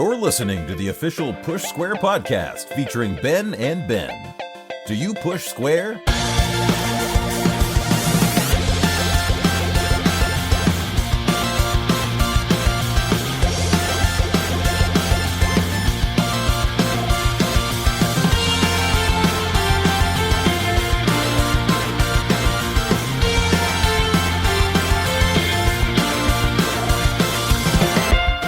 You're listening to the official Push Square podcast featuring Ben and Ben. Do you push square?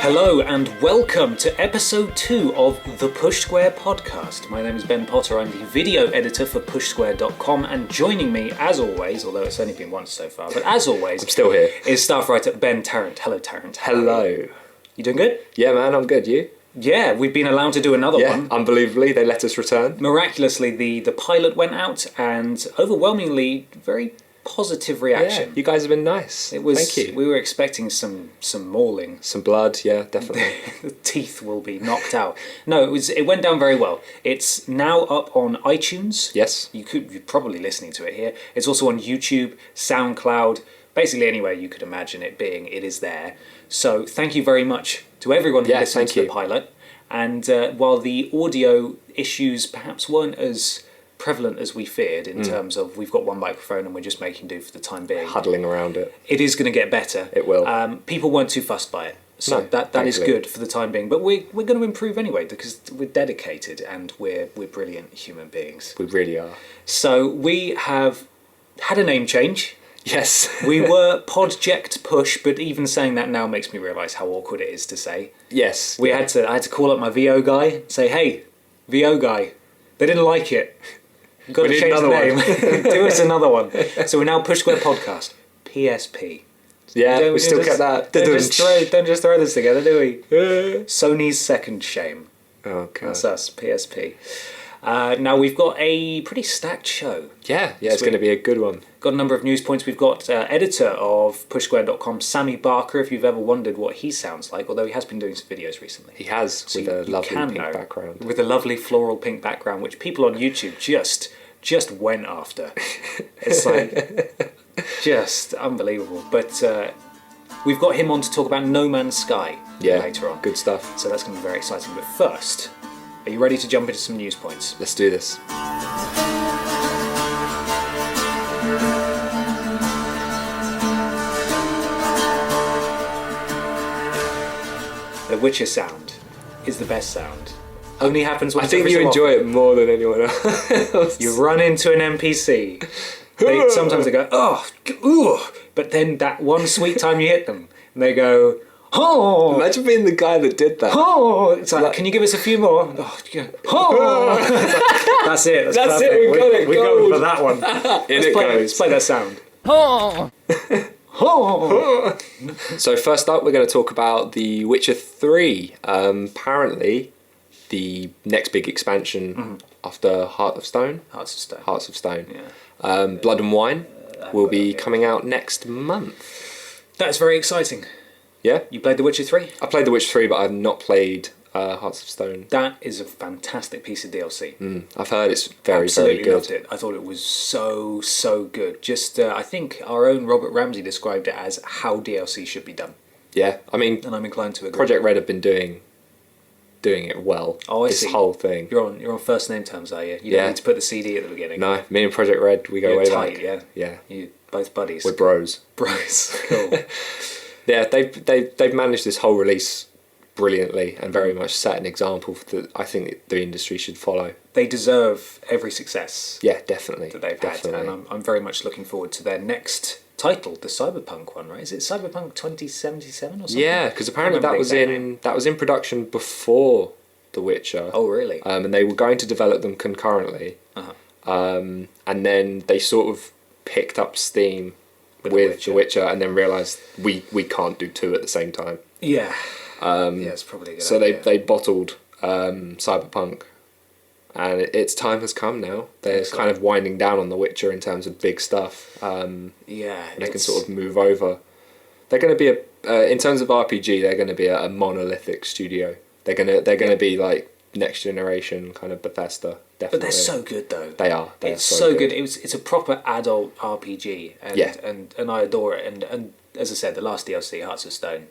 Hello and welcome to episode 2 of the Push Square podcast. My name is Ben Potter, I'm the video editor for pushsquare.com, and joining me as always, although it's only been once so far, but as always, I'm still here, is staff writer Ben Tarrant. Hello Tarrant. Hello. You doing good? Yeah man, I'm good, you? Yeah, we've been allowed to do another one. Unbelievably, they let us return. Miraculously, the pilot went out and overwhelmingly very positive reaction. Yeah, you guys have been nice. Thank you. We were expecting some mauling. Some blood, yeah, definitely. The teeth will be knocked out. No, it went down very well. It's now up on iTunes. Yes. You're probably listening to it here. It's also on YouTube, SoundCloud, basically anywhere you could imagine it being, it is there. So thank you very much to everyone who listened to the pilot. And while the audio issues perhaps weren't as prevalent as we feared in terms of we've got one microphone and we're just making do for the time being. Huddling around it. It is going to get better. It will. People weren't too fussed by it. So that is good for the time being. But we're going to improve anyway because we're dedicated and we're brilliant human beings. We really are. So we have had a name change. Yes. We were Podject Push, but even saying that now makes me realise how awkward it is to say. Yes. I had to call up my VO guy and say, hey, VO guy, they didn't like it. You've got to change the name. Do us another one. So we're now Push Square Podcast, PSP. Yeah, we still kept that. Don't just throw this together, do we? Sony's second shame. Oh, God. That's us, PSP. Now we've got a pretty stacked show. Yeah, it's going to be a good one. Got a number of news points. We've got editor of pushsquare.com, Sammy Barker, if you've ever wondered what he sounds like, although he has been doing some videos recently. He has, So with a lovely pink background. With a lovely floral pink background, which people on YouTube just went after. It's like, just unbelievable. But we've got him on to talk about No Man's Sky later on. Good stuff. So that's going to be very exciting. But first, are you ready to jump into some news points? Let's do this. The Witcher sound is the best sound. Only happens when I think you enjoy it more than anyone else. You run into an NPC. Sometimes they go, oh, ooh, but then that one sweet time you hit them, and they go, oh. Imagine being the guy that did that. Oh, it's like, can you give us a few more? Oh, yeah. Oh. That's it. That's it. We got it. We're going for that one. Let's play that sound. Oh. Oh. So first up, we're going to talk about The Witcher 3. Apparently, the next big expansion after Hearts of Stone. Yeah. Blood and Wine will be coming out next month. That's very exciting. Yeah. You played The Witcher 3? I played The Witcher 3, but I've not played Hearts of Stone. That is a fantastic piece of DLC. I've heard it's very, Absolutely very good. Loved it. I thought it was so good. Just, I think our own Robert Ramsey described it as how DLC should be done. Yeah, I mean, and I'm inclined to agree. Project Red have been doing it well. Oh, I this see. Whole thing. You're on first name terms, are you? You don't need to put the CD at the beginning. No, me and Project Red, we go way tight, back. Yeah. You both buddies. We're bros. Bros. Cool. Yeah, they've managed this whole release brilliantly and very much set an example that I think the industry should follow. They deserve every success. Yeah, definitely. That they've had, and I'm very much looking forward to their next title, the Cyberpunk one, right? Is it Cyberpunk 2077 or something? Yeah, because apparently that was in production before The Witcher. Oh, really? And they were going to develop them concurrently. And then they sort of picked up steam with The Witcher and then realised we can't do two at the same time. Yeah. It's probably a good so idea. they bottled Cyberpunk, and its time has come now. They're kind of winding down on The Witcher in terms of big stuff. They can sort of move over. They're going to be in terms of RPG, they're going to be a monolithic studio. They're gonna be like next generation kind of Bethesda. Definitely. But they're so good though. They are. It's so good. It's a proper adult RPG, and I adore it. And as I said, the last DLC, Hearts of Stone.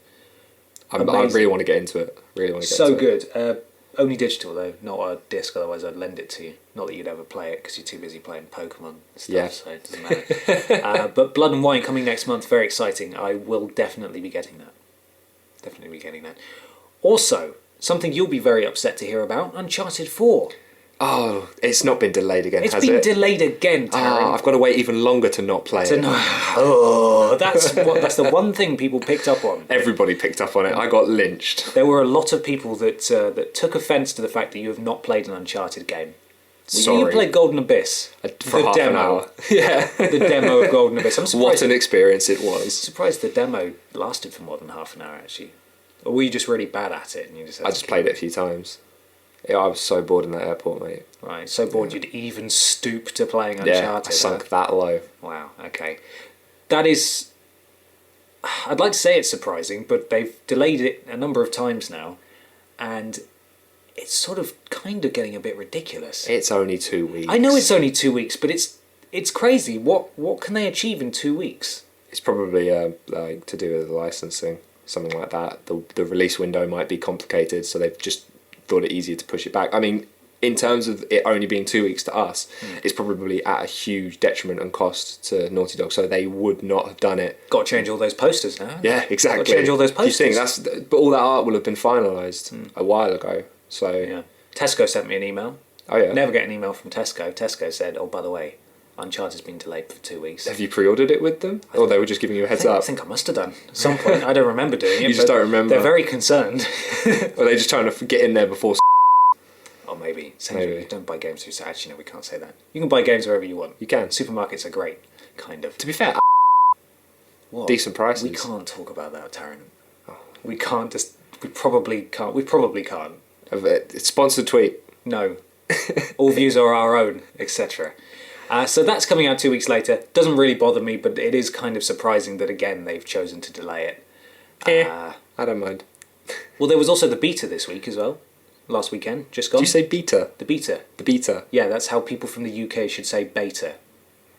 I really want to get into it. Really want to get so into it. good. Only digital though, not a disc. Otherwise, I'd lend it to you. Not that you'd ever play it because you're too busy playing Pokemon stuff. So it doesn't matter. But Blood and Wine coming next month. Very exciting. I will definitely be getting that. Also, something you'll be very upset to hear about: Uncharted 4. Oh, it's not been delayed again, has it? It's been delayed again, Taryn. I've got to wait even longer to not play it. That's the one thing people picked up on. Everybody picked up on it. I got lynched. There were a lot of people that took offence to the fact that you have not played an Uncharted game. Sorry. You played Golden Abyss. For half an hour. Yeah. The demo of Golden Abyss. I'm surprised. What an experience it was. I'm surprised the demo lasted for more than half an hour, actually. Or were you just really bad at it? And you I just played it a few times. Yeah, I was so bored in that airport, mate. Right, so bored you'd even stoop to playing Uncharted. Yeah, I sunk that low. Wow, okay. That is... I'd like to say it's surprising, but they've delayed it a number of times now, and it's sort of kind of getting a bit ridiculous. It's only 2 weeks. I know it's only 2 weeks, but it's crazy. What can they achieve in 2 weeks? It's probably like to do with the licensing, something like that. The release window might be complicated, so they've just thought it easier to push it back. I mean, in terms of it only being 2 weeks to us, it's probably at a huge detriment and cost to Naughty Dog, so they would not have done it. Got to change all those posters now. Yeah, exactly. Got to change all those posters. You think but all that art will have been finalised a while ago. So yeah. Tesco sent me an email. Oh yeah. Never get an email from Tesco. Tesco said, "Oh, by the way, Uncharted's been delayed for 2 weeks." Have you pre-ordered it with them, or they were just giving you a heads up? I think I must have done at some point. I don't remember doing it. You just don't remember. They're very concerned. Or they just trying to get in there before? Oh, maybe. Maybe. Don't buy games through... Actually, no, we can't say that. You can buy games wherever you want. You can. Supermarkets are great, kind of. To be fair, what? Decent prices. We can't talk about that, Taryn. Oh. We can't just... We probably can't. We probably can't. It's sponsored tweet. No. All views are our own, etc. So that's coming out 2 weeks later. Doesn't really bother me, but it is kind of surprising that, again, they've chosen to delay it. I don't mind. Well, there was also the beta this week as well. Last weekend, just gone. Did you say beta? The beta. The beta. Yeah, that's how people from the UK should say beta.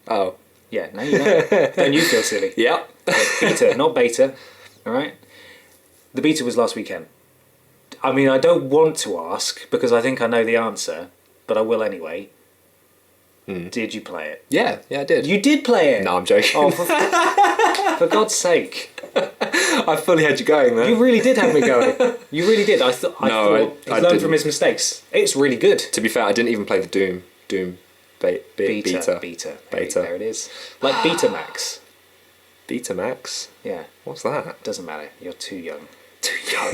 Oh. Yeah, now you know. Don't you feel silly? Yep. Beta, not beta. All right? The beta was last weekend. I mean, I don't want to ask because I think I know the answer, but I will anyway. Did you play it? Yeah, I did. You did play it? No, I'm joking. Oh, for God's sake. I fully had you going, man. You really did have me going. You really did. I thought he learned from his mistakes. It's really good. To be fair, I didn't even play the Doom beta. Beta. There it is. Like Betamax. Betamax? Yeah. What's that? Doesn't matter. You're too young. Too young?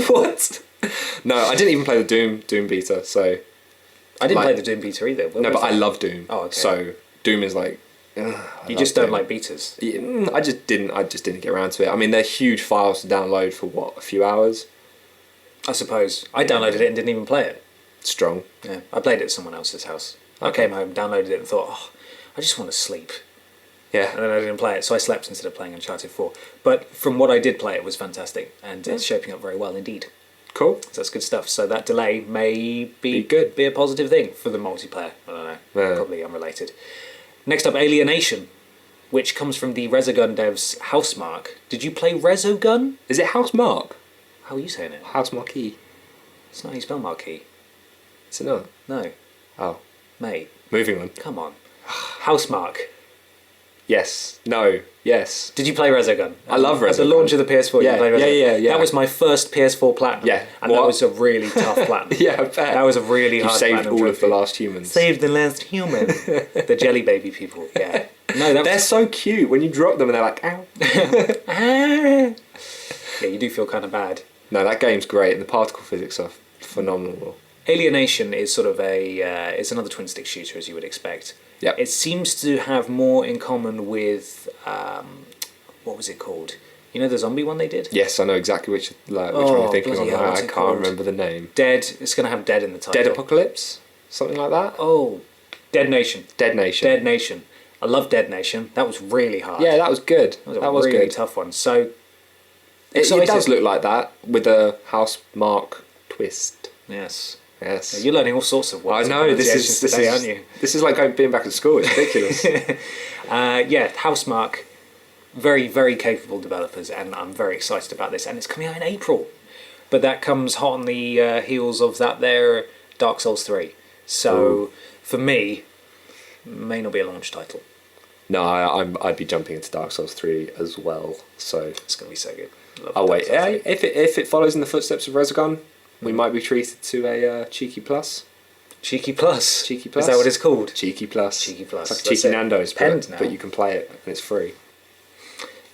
What? No, I didn't even play the Doom beta, so... I didn't play the Doom beta either. But I love Doom. Oh, okay. So Doom is like... you just don't like betas? Yeah, I just didn't get around to it. I mean, they're huge files to download for, a few hours? I suppose. I downloaded it and didn't even play it. Strong. Yeah, I played it at someone else's house. I came home, downloaded it and thought, I just want to sleep. Yeah. And then I didn't play it, so I slept instead of playing Uncharted 4. But from what I did play, it was fantastic, and it's shaping up very well indeed. Cool. So that's good stuff. So that delay may be good. Be a positive thing for the multiplayer. I don't know. Yeah. Probably unrelated. Next up, Alienation, which comes from the Resogun devs Housemarque. Did you play Resogun? Is it Housemarque? How are you saying it? Housemarque. It's not how you spell marquee. Is it not? No. Oh. Mate. Moving on. Come on. Housemarque. Yes. No. Yes. Did you play Resogun? I love Resogun. At the launch of the PS4, yeah, you played Resogun. Yeah. That was my first PS4 platinum. Yeah. And that was a really tough platinum. Yeah, I bet. That was a really hard platinum. You saved all of the last humans. Saved the last human. The jelly baby people, yeah. No, they're so cute when you drop them and they're like, ow. Yeah, you do feel kind of bad. No, that game's great and the particle physics are phenomenal. Alienation is sort of it's another twin stick shooter, as you would expect. Yep. It seems to have more in common with what was it called? You know the zombie one they did? Yes, I know exactly which one you're thinking of. I can't remember the name. Dead. It's going to have Dead in the title. Dead Apocalypse? Something like that? Oh, Dead Nation. Dead Nation. Dead Nation. I love Dead Nation. That was really hard. Yeah, that was good. That was a really tough one. So it does look like that with a Housemarque twist. Yes. Yes. Yeah, you're learning all sorts of words. I know, this is like being back at school. It's ridiculous. Yeah, Housemarque. very, very capable developers, and I'm very excited about this. And it's coming out in April, but that comes hot on the heels of that there Dark Souls 3. So for me, may not be a launch title. No, I'd be jumping into Dark Souls 3 as well. So it's gonna be so good. I'll wait. If it follows in the footsteps of Resogun, we might be treated to a Cheeky Plus. Cheeky Plus. Cheeky Plus. Is that what it's called? Cheeky Plus. Cheeky Plus. It's like Cheeky Nando's, but you can play it and it's free.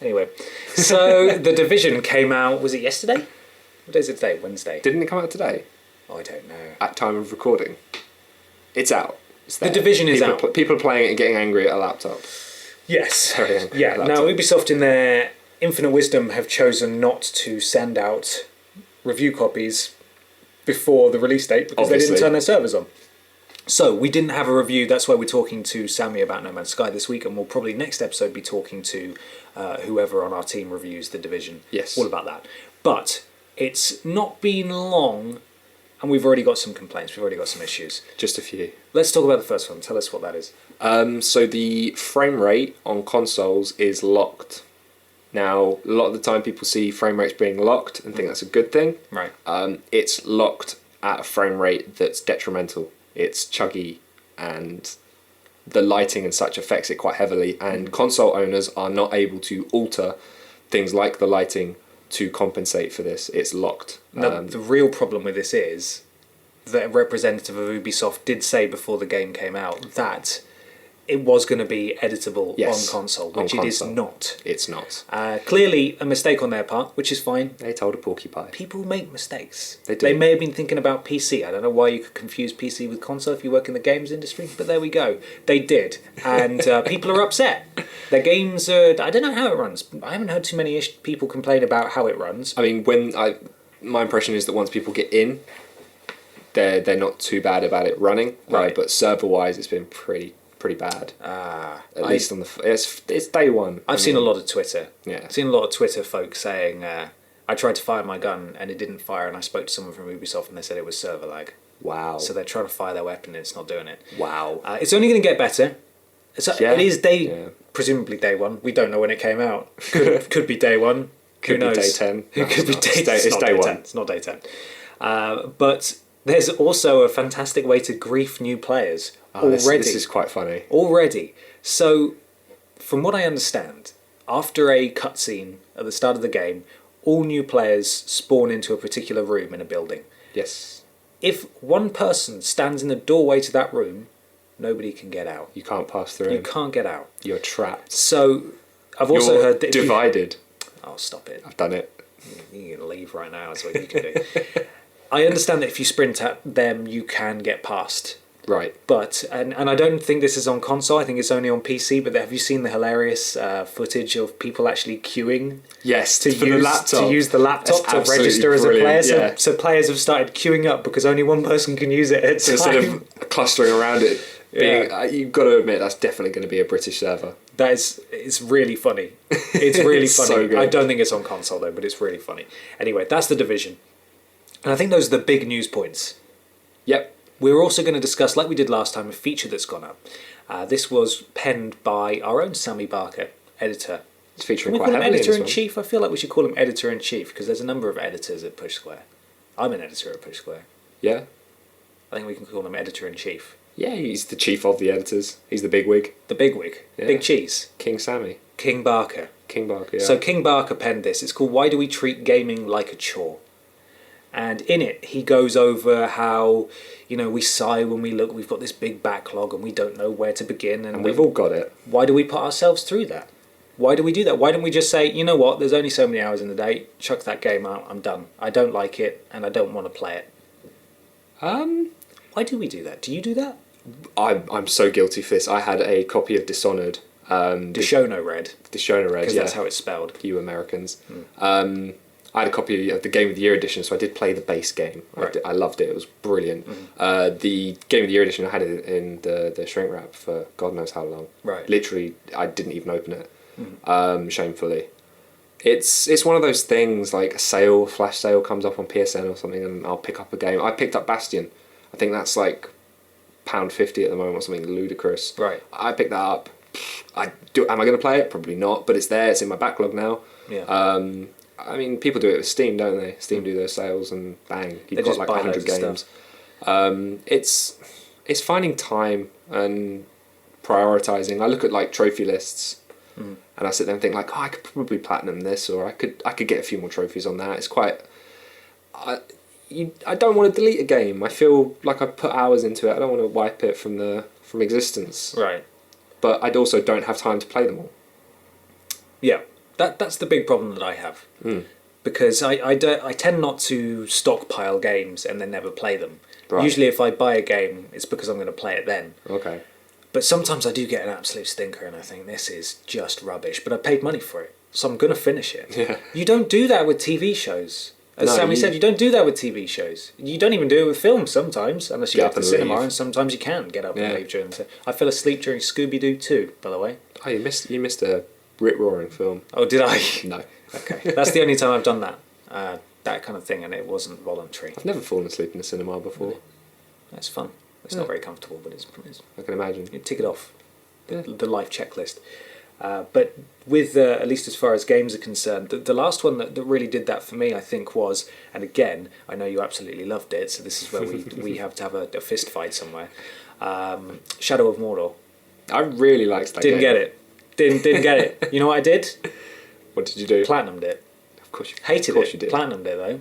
Anyway, so The Division came out, was it yesterday? What day is it today? Wednesday. Didn't it come out today? Oh, I don't know. At time of recording. It's out. It's there. The Division is out. People are playing it and getting angry at a laptop. Yes. Very angry yeah. at a laptop. Now, Ubisoft in their infinite wisdom have chosen not to send out review copies before the release date because they didn't turn their servers on. So we didn't have a review. That's why we're talking to Sammy about No Man's Sky this week, and we'll probably next episode be talking to whoever on our team reviews The Division. Yes. All about that. But it's not been long, and we've already got some complaints. We've already got some issues. Just a few. Let's talk about the first one. Tell us what that is. So the frame rate on consoles is locked. Now, a lot of the time people see frame rates being locked and think that's a good thing. Right. It's locked at a frame rate that's detrimental. It's chuggy and the lighting and such affects it quite heavily, and console owners are not able to alter things like the lighting to compensate for this. It's locked. Now, the real problem with this is that a representative of Ubisoft did say before the game came out that it was going to be editable on console, which it is not. It's not. Clearly a mistake on their part, which is fine. They told a porcupine. People make mistakes. They do. They may have been thinking about PC. I don't know why you could confuse PC with console if you work in the games industry, but there we go. They did. And people are upset. Their games are... I don't know how it runs. I haven't heard too many people complain about how it runs. I mean, my impression is that once people get in, they're not too bad about it running. Right. But server-wise, it's been pretty bad. At least on the... It's day one. I've seen a lot of Twitter. Yeah. I've seen a lot of Twitter folks saying, I tried to fire my gun and it didn't fire, and I spoke to someone from Ubisoft and they said it was server lag. Wow. So they're trying to fire their weapon and it's not doing it. Wow. It's only going to get better. It is presumably day one. We don't know when it came out. Could be day one. Who knows? Be day 10. It could be day 10. It's day 1. 10. It's not day 10. But there's also a fantastic way to grief new players already. This is quite funny. Already. So, from what I understand, after a cutscene at the start of the game, all new players spawn into a particular room in a building. Yes. If one person stands in the doorway to that room, nobody can get out. You can't pass through. You can't get out. You're trapped. So, I've also heard that divided. Oh, stop it. I've done it. You can leave right now, that's what you can do. I understand that if you sprint at them, you can get past. Right. But, and I don't think this is on console, I think it's only on PC, but have you seen the hilarious footage of people actually queuing? Yes, to use the laptop to register as a player. Yeah. So players have started queuing up because only one person can use it at a time. Instead of clustering around it. You've got to admit that's definitely going to be a British server. It's really funny. It's really funny. So good. I don't think it's on console though, but it's really funny. Anyway, that's The Division. And I think those are the big news points. Yep. We're also going to discuss, like we did last time, a feature that's gone up. This was penned by our own Sammy Barker, editor. It's featuring Can we quite call him heavily editor-in-chief? I feel like we should call him editor-in-chief because there's a number of editors at Push Square. I'm an editor at Push Square. Yeah. I think we can call him editor-in-chief. Yeah, he's the chief of the editors. He's the bigwig. The bigwig. Yeah. Big cheese. King Sammy. King Barker. King Barker, yeah. So King Barker penned this. It's called Why Do We Treat Gaming Like a Chore? And in it, he goes over how, we sigh when we look, we've got this big backlog and we don't know where to begin. And we've all got it. Why do we put ourselves through that? Why do we do that? Why don't we just say, you know what, there's only so many hours in the day, chuck that game out, I'm done. I don't like it and I don't want to play it. Why do we do that? Do you do that? I'm so guilty for this. I had a copy of Dishonored. Dishonored Red. Dishonored Red, because that's how it's spelled. You Americans. I had a copy of the Game of the Year edition, so I did play the base game. Right. I loved it. It was brilliant. The Game of the Year edition, I had it in the shrink wrap for God knows how long. Right. Literally, I didn't even open it. Shamefully. It's one of those things, like a flash sale comes up on PSN or something, and I'll pick up a game. I picked up Bastion. I think that's like £1.50 at the moment or something ludicrous. Right. I picked that up, am I going to play it? Probably not, but it's there. It's in my backlog now. Yeah. I mean, people do it with Steam, don't they? Steam do their sales, and bang, you've got like 100 games. It's finding time and prioritizing. I look at like trophy lists, and I sit there and think like, I could probably platinum this, or I could get a few more trophies on that. It's quite. I don't want to delete a game. I feel like I've put hours into it. I don't want to wipe it from existence. Right. But I also don't have time to play them all. Yeah, that's the big problem that I have. Because I tend not to stockpile games and then never play them. Right. Usually if I buy a game, it's because I'm going to play it then. Okay. But sometimes I do get an absolute stinker and I think this is just rubbish, but I paid money for it, so I'm going to finish it. Yeah. You don't do that with TV shows. As Sammy said, you don't do that with TV shows. You don't even do it with films sometimes, unless you go to the cinema, and sometimes you can get up and leave during the... I fell asleep during Scooby-Doo 2, by the way. Oh, you missed a rip-roaring film. Oh, did I? No. Okay. That's the only time I've done that. That kind of thing, and it wasn't voluntary. I've never fallen asleep in the cinema before. That's fun. It's not very comfortable, but it's I can imagine. You tick it off. The life checklist. But with, at least as far as games are concerned, the last one that really did that for me, I think, was, and again, I know you absolutely loved it, so this is where we have to have a fist fight somewhere. Shadow of Mordor. I really liked that game. Didn't get it. Didn't get it. You know what I did? What did you do? Platinumed it. Of course you did. Hated it. You did. Platinumed it, though.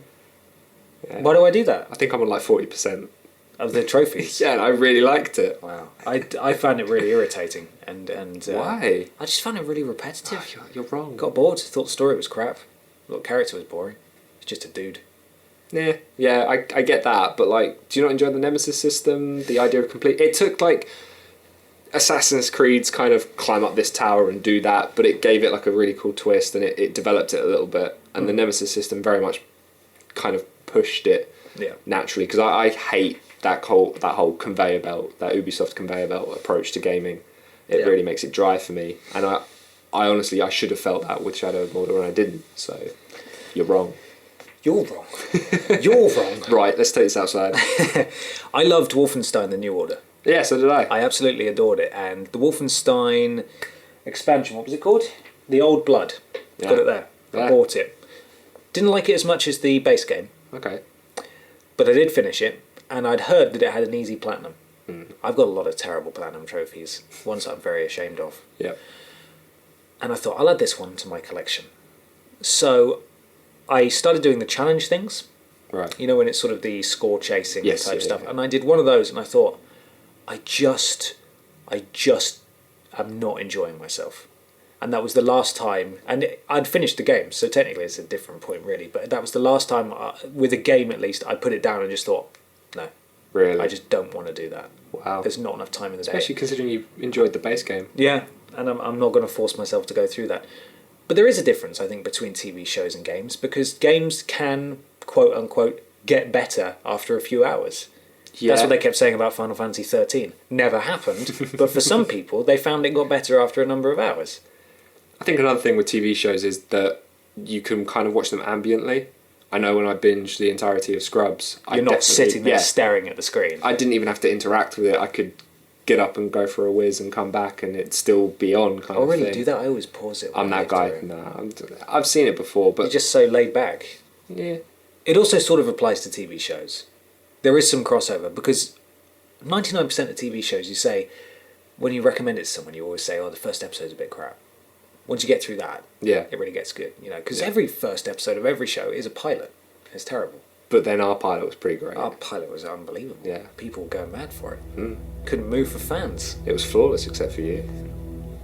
Yeah. Why do I do that? I think I'm on like 40%. Of the trophies? Yeah, and I really liked it. Wow. I found it really irritating. and Why? I just found it really repetitive. Oh, you're wrong. Got bored. Thought the story was crap. Thought the character was boring. It's just a dude. Yeah, I get that, but like, do you not enjoy the Nemesis system? The idea of complete... It took like Assassin's Creed's kind of climb up this tower and do that, but it gave it like a really cool twist, and it developed it a little bit. And the Nemesis system very much kind of pushed it naturally, because I hate that whole conveyor belt, that Ubisoft conveyor belt approach to gaming. It really makes it dry for me, and I honestly, I should have felt that with Shadow of Mordor, and I didn't. So you're wrong. You're wrong. You're wrong. Right, let's take this outside. I loved Wolfenstein: The New Order. Yeah, so did I. I absolutely adored it, and the Wolfenstein expansion, what was it called? The Old Blood. Got it there. I bought it. Didn't like it as much as the base game. Okay. But I did finish it, and I'd heard that it had an easy platinum. I've got a lot of terrible platinum trophies, ones I'm very ashamed of. Yeah. And I thought, I'll add this one to my collection. So I started doing the challenge things. Right. You know, when it's sort of the score chasing type stuff. Yeah. And I did one of those, and I thought, I just am not enjoying myself. And that was the last time, and I'd finished the game, so technically it's a different point really, but that was the last time, with a game at least, I put it down and just thought, no. Really? I just don't want to do that. Wow. There's not enough time in the day. Especially considering you enjoyed the base game. Yeah, and I'm not going to force myself to go through that. But there is a difference, I think, between TV shows and games, because games can, quote unquote, get better after a few hours. Yeah. That's what they kept saying about Final Fantasy 13. Never happened, but for some people, they found it got better after a number of hours. I think another thing with TV shows is that you can kind of watch them ambiently. I know when I binged the entirety of Scrubs... You're not sitting there staring at the screen. I didn't even have to interact with it. I could get up and go for a whiz and come back and it'd still be on kind of thing. Oh, really? Do that? I always pause it. I'm that guy. No, I've seen it before, but... You're just so laid back. Yeah. It also sort of applies to TV shows. There is some crossover, because 99% of TV shows, you say, when you recommend it to someone, you always say, oh, the first episode's a bit crap. Once you get through that, it really gets good, you know, because every first episode of every show is a pilot. It's terrible. But then our pilot was pretty great. Our pilot was unbelievable. Yeah. People were going mad for it. Couldn't move for fans. It was flawless, except for you.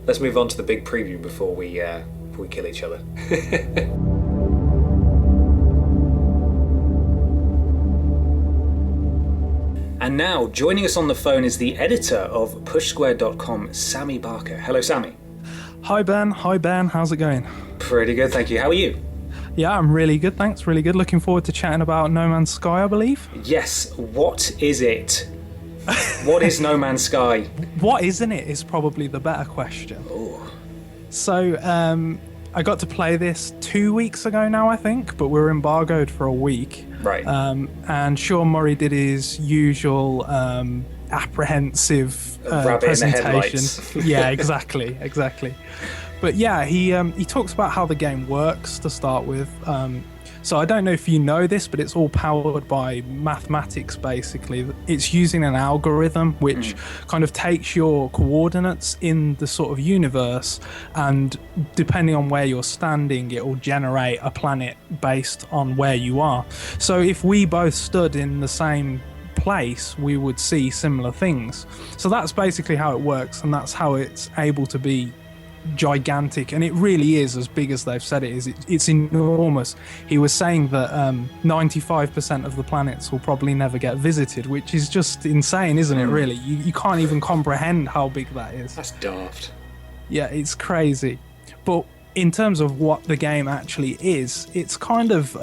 Let's move on to the big preview before we kill each other. And now, joining us on the phone is the editor of PushSquare.com, Sammy Barker. Hello, Sammy. Hi, Ben. How's it going? Pretty good, thank you. How are you? Yeah, I'm really good, thanks. Really good. Looking forward to chatting about No Man's Sky, I believe. Yes. What is it? What is No Man's Sky? What isn't it is probably the better question. Oh. So, I got to play this 2 weeks ago now, I think, but we were embargoed for a week. Right. And Sean Murray did his usual apprehensive rabbit presentation. in the headlights. Yeah, exactly. But yeah, he talks about how the game works to start with. So I don't know if you know this, but it's all powered by mathematics, basically. It's using an algorithm which kind of takes your coordinates in the sort of universe, and depending on where you're standing, it will generate a planet based on where you are. So if we both stood in the same place, we would see similar things. So that's basically how it works, and that's how it's able to be gigantic, and it really is as big as they've said it is. It's enormous. He was saying that 95% of the planets will probably never get visited, which is just insane, isn't it, really? You can't even comprehend how big that is. That's daft. Yeah, it's crazy. But in terms of what the game actually is, it's kind of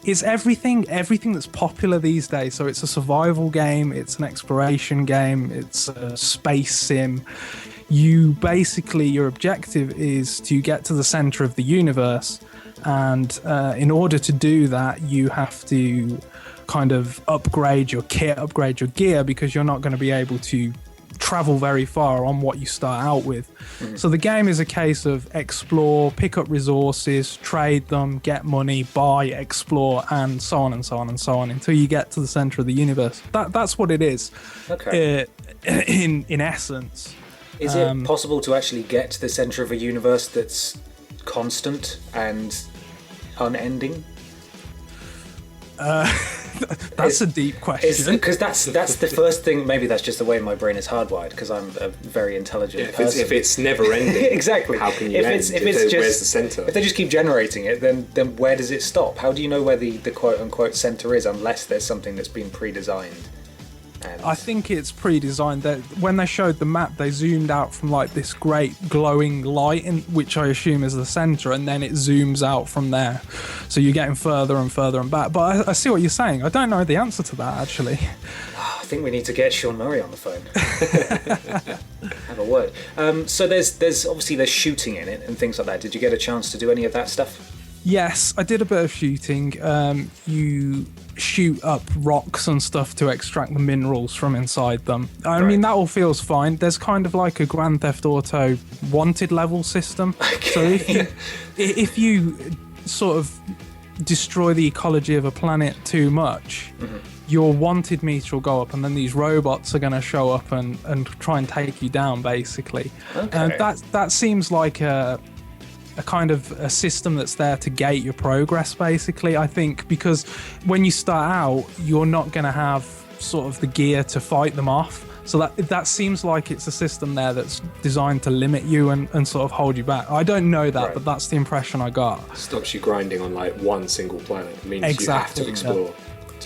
it's everything that's popular these days. So it's a survival game, it's an exploration game, it's a space sim. You basically, your objective is to get to the center of the universe, and in order to do that, you have to kind of upgrade your kit, upgrade your gear, because you're not going to be able to travel very far on what you start out with. So the game is a case of explore, pick up resources, trade them, get money, buy, explore, and so on and so on and so on until you get to the center of the universe. That's what it is. Okay. In essence. Is it possible to actually get to the centre of a universe that's constant and unending? That's a deep question. Because that's the first thing. Maybe that's just the way my brain is hardwired, because I'm a very intelligent person. If it's never ending, exactly. How can you end? Where's the centre? If they just keep generating it, then where does it stop? How do you know where the quote unquote centre is, unless there's something that's been pre-designed? I think it's pre-designed. That when they showed the map, they zoomed out from like this great glowing light, which I assume is the center, and then it zooms out from there. So you're getting further and further and back. But I see what you're saying. I don't know the answer to that, actually. I think we need to get Sean Murray on the phone. Have a word. So there's obviously shooting in it and things like that. Did you get a chance to do any of that stuff? Yes, I did a bit of shooting. You shoot up rocks and stuff to extract the minerals from inside them. I mean, that all feels fine. There's kind of like a Grand Theft Auto wanted level system. Okay. So if you sort of destroy the ecology of a planet too much, your wanted meter will go up, and then these robots are going to show up and try and take you down, basically. Okay. And that seems like a kind of a system that's there to gate your progress, basically, I think, because when you start out, you're not going to have sort of the gear to fight them off. So that seems like it's a system there that's designed to limit you and sort of hold you back. I don't know that, but that's the impression I got. Stops you grinding on like one single planet. It means you have to explore.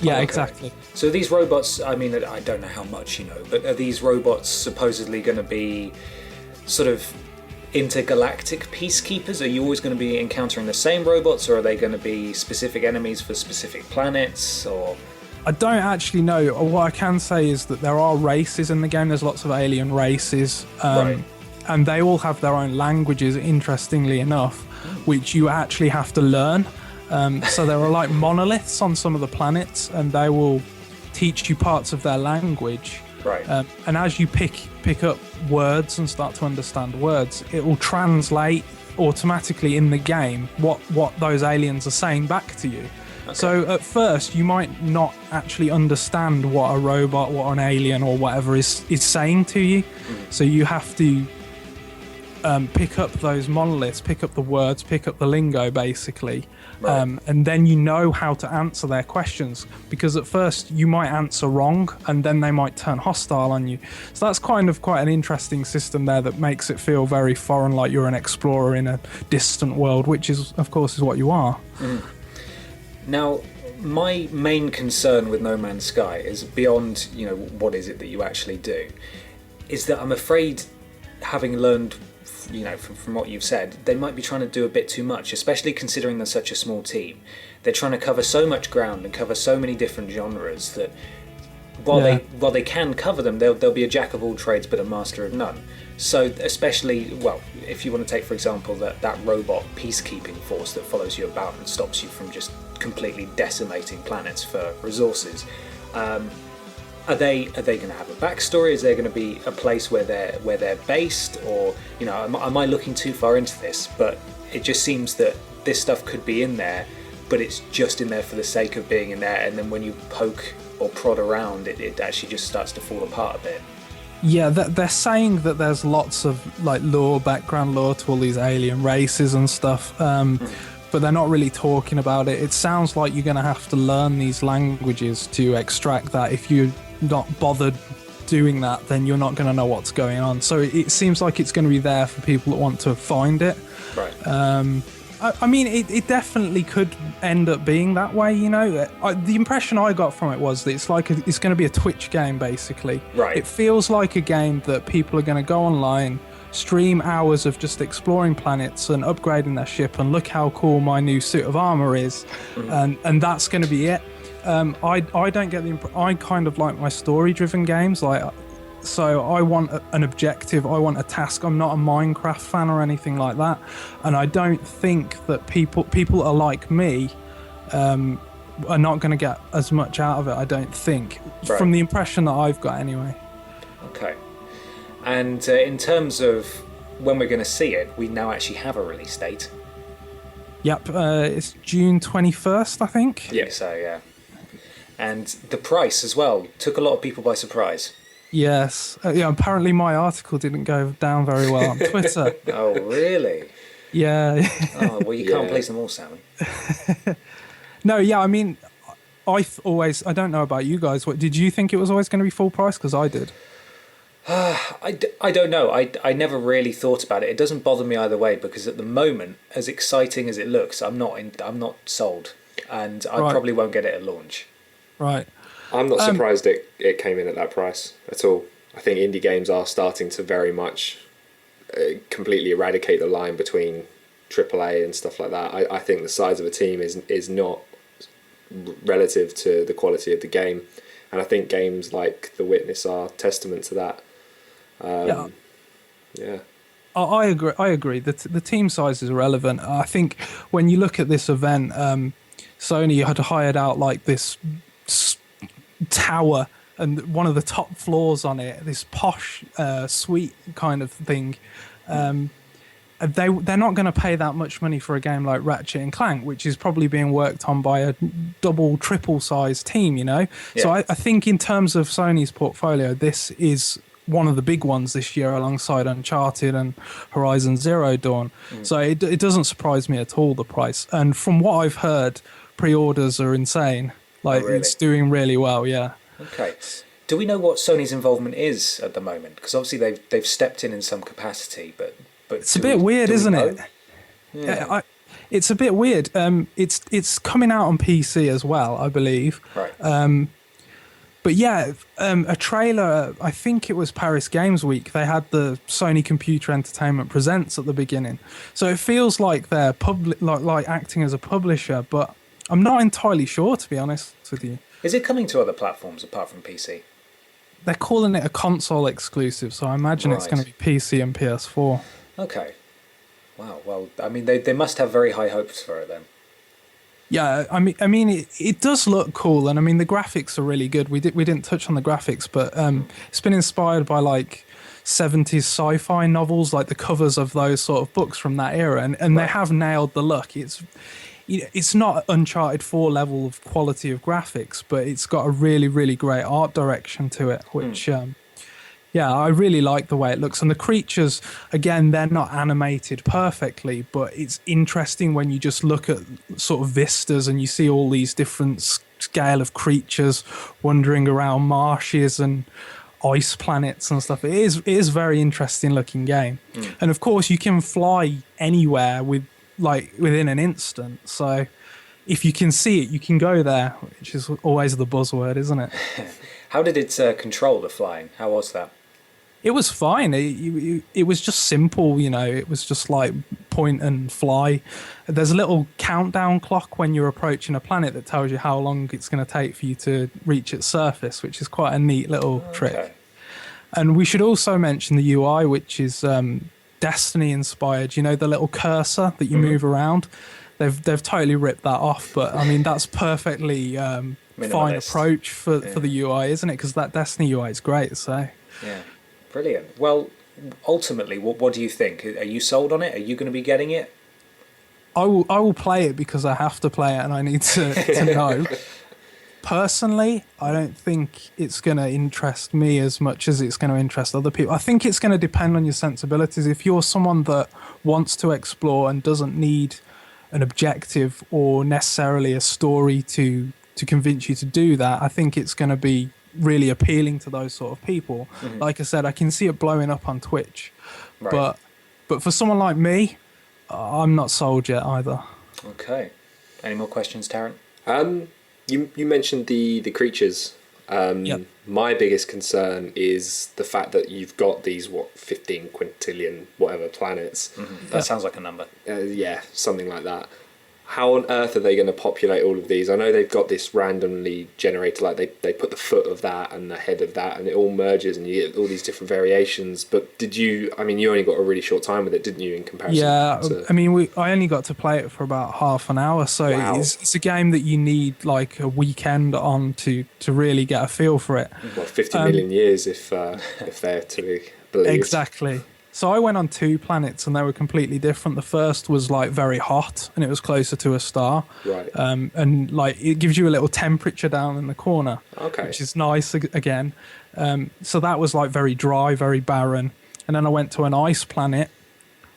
Yeah, exactly. So these robots, I mean, I don't know how much you know, but are these robots supposedly going to be sort of intergalactic peacekeepers? Are you always going to be encountering the same robots, or are they going to be specific enemies for specific planets? Or I don't actually know. What I can say is that there are races in the game. There's lots of alien races, and they all have their own languages, interestingly enough, which you actually have to learn. So there are like monoliths on some of the planets, and they will teach you parts of their language. Right. And as you pick up words and start to understand words, it will translate automatically in the game what those aliens are saying back to you. Okay. So at first you might not actually understand what a robot, what an alien or whatever is saying to you. So you have to pick up those monoliths, pick up the words, pick up the lingo, basically. Right. And then you know how to answer their questions, because at first you might answer wrong and then they might turn hostile on you. So that's kind of quite an interesting system there that makes it feel very foreign, like you're an explorer in a distant world, which is, of course, is what you are. Now, my main concern with No Man's Sky is beyond, what is it that you actually do, is that I'm afraid, having learned from what you've said, they might be trying to do a bit too much, especially considering they're such a small team. They're trying to cover so much ground and cover so many different genres that while they can cover them, they'll be a jack of all trades but a master of none. So especially, if you want to take, for example, that robot peacekeeping force that follows you about and stops you from just completely decimating planets for resources, Are they going to have a backstory? Is there going to be a place where they're based, or am I looking too far into this? But it just seems that this stuff could be in there, but it's just in there for the sake of being in there, and then when you poke or prod around, it actually just starts to fall apart a bit. Yeah, they're saying that there's lots of like background lore to all these alien races and stuff, but they're not really talking about it. It sounds like you're going to have to learn these languages to extract that. If you're not bothered doing that, then you're not going to know what's going on. So it seems like it's going to be there for people that want to find it. Right. I mean, it definitely could end up being that way, The impression I got from it was that it's going to be a Twitch game, basically. Right. It feels like a game that people are going to go online, stream hours of just exploring planets and upgrading their ship, and look how cool my new suit of armor is, and that's going to be it. I don't get I kind of like my story-driven games, so I want an objective, I want a task. I'm not a Minecraft fan or anything like that, and I don't think that people that are like me are not going to get as much out of it, I don't think, from the impression that I've got anyway. Okay. And in terms of when we're going to see it, we now actually have a release date. Yep, it's June 21st, I think. Yeah, so yeah. And the price as well took a lot of people by surprise. Yes. Apparently my article didn't go down very well on Twitter. Oh, really? Yeah. Oh, well, you can't please them all, Sammy. No, yeah, I mean, I don't know about you guys. What did you think it was always going to be full price? Because I did. I don't know. I never really thought about it. It doesn't bother me either way, because at the moment, as exciting as it looks, I'm not sold, and I probably won't get it at launch. Right. I'm not surprised it came in at that price at all. I think indie games are starting to very much completely eradicate the line between AAA and stuff like that. I think the size of a team is not relative to the quality of the game, and I think games like The Witness are testament to that. Yeah. I agree. The team size is irrelevant. I think when you look at this event, Sony had hired out like this tower, and one of the top floors on it, this posh suite kind of thing. They're not going to pay that much money for a game like Ratchet and Clank, which is probably being worked on by a triple size team, Yeah. So I think in terms of Sony's portfolio, this is one of the big ones this year, alongside Uncharted and Horizon Zero Dawn. So it doesn't surprise me at all, the price. And from what I've heard, pre-orders are insane. Really? It's doing really well, yeah. Okay. Do we know what Sony's involvement is at the moment? Because obviously they've stepped in some capacity, but it's a bit weird, isn't it? Yeah. It's a bit weird. It's coming out on PC as well, I believe. Right. But yeah, a trailer, I think it was Paris Games Week, they had the Sony Computer Entertainment Presents at the beginning. So it feels like they're like acting as a publisher, but I'm not entirely sure, to be honest with you. Is it coming to other platforms apart from PC? They're calling it a console exclusive, so I imagine it's going to be PC and PS4. Okay. Wow. Well, I mean, they must have very high hopes for it then. Yeah, I mean, it does look cool, and I mean the graphics are really good. We didn't touch on the graphics, but it's been inspired by like 70s sci-fi novels, like the covers of those sort of books from that era, and they have nailed the look. It's not Uncharted 4 level of quality of graphics, but it's got a really, really great art direction to it, which I really like the way it looks. And the creatures, again, they're not animated perfectly, but it's interesting when you just look at sort of vistas and you see all these different scale of creatures wandering around marshes and ice planets and stuff. It is a very interesting looking game. And of course, you can fly anywhere within an instant. So if you can see it, you can go there, which is always the buzzword, isn't it? How did it control the flying? How was that? It was fine. It was just simple, It was just like point and fly. There's a little countdown clock when you're approaching a planet that tells you how long it's going to take for you to reach its surface, which is quite a neat little trick. And we should also mention the UI, which is Destiny inspired. The little cursor that you move around. They've totally ripped that off, but I mean that's perfectly fine approach for the UI, isn't it? Because that Destiny UI is great. So yeah, brilliant. Well, ultimately, what do you think? Are you sold on it? Are you going to be getting it? I will play it because I have to play it and I need to know. Personally, I don't think it's going to interest me as much as it's going to interest other people. I think it's going to depend on your sensibilities. If you're someone that wants to explore and doesn't need an objective or necessarily a story to convince you to do that, I think it's going to be really appealing to those sort of people. Mm-hmm. Like I said, I can see it blowing up on Twitch. Right. But for someone like me, I'm not sold yet either. Okay. Any more questions, Tarrant? You mentioned the creatures. Yep. My biggest concern is the fact that you've got these 15 quintillion whatever planets. Mm-hmm. That sounds like a number. Yeah, something like that. How on earth are they going to populate all of these? I know they've got this randomly generated, like they put the foot of that and the head of that, and it all merges, and you get all these different variations. But you only got a really short time with it, didn't you, in comparison? Yeah, I only got to play it for about half an hour, so wow. It's a game that you need like a weekend on to really get a feel for it. Well, 50 million years if they're to be believed. Exactly. So I went on 2 planets and they were completely different. The first was like very hot and it was closer to a star. Right. And like it gives you a little temperature down in the corner. Okay. Which is nice again. So that was like very dry, very barren. And then I went to an ice planet,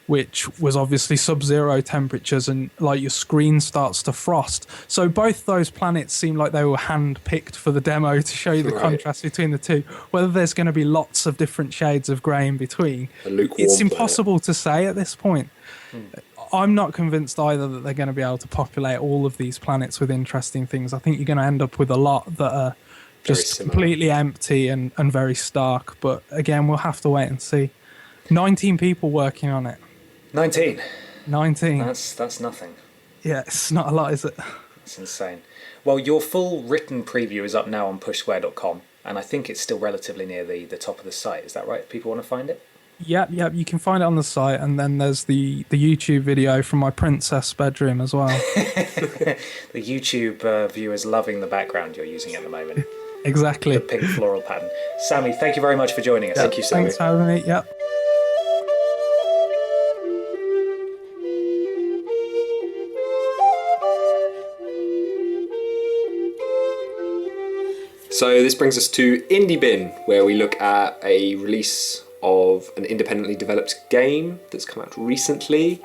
which was obviously sub-zero temperatures and like your screen starts to frost. So both those planets seem like they were hand-picked for the demo to show you the contrast between the two. Whether there's going to be lots of different shades of grey in between, it's impossible to say at this point. I'm not convinced either that they're going to be able to populate all of these planets with interesting things. I think you're going to end up with a lot that are just completely empty and very stark. But again, we'll have to wait and see. 19 people working on it. 19. That's nothing. Yeah, it's not a lot, is it? It's insane. Well, your full written preview is up now on pushsquare.com, and I think it's still relatively near the top of the site. Is that right? If people want to find it? Yep. You can find it on the site, and then there's the YouTube video from my princess bedroom as well. The YouTube viewers loving the background you're using at the moment. Exactly. The pink floral pattern. Sammy, thank you very much for joining us. Thank you, Sammy. Thanks for having me. Yep. So this brings us to Indie Bin, where we look at a release of an independently developed game that's come out recently,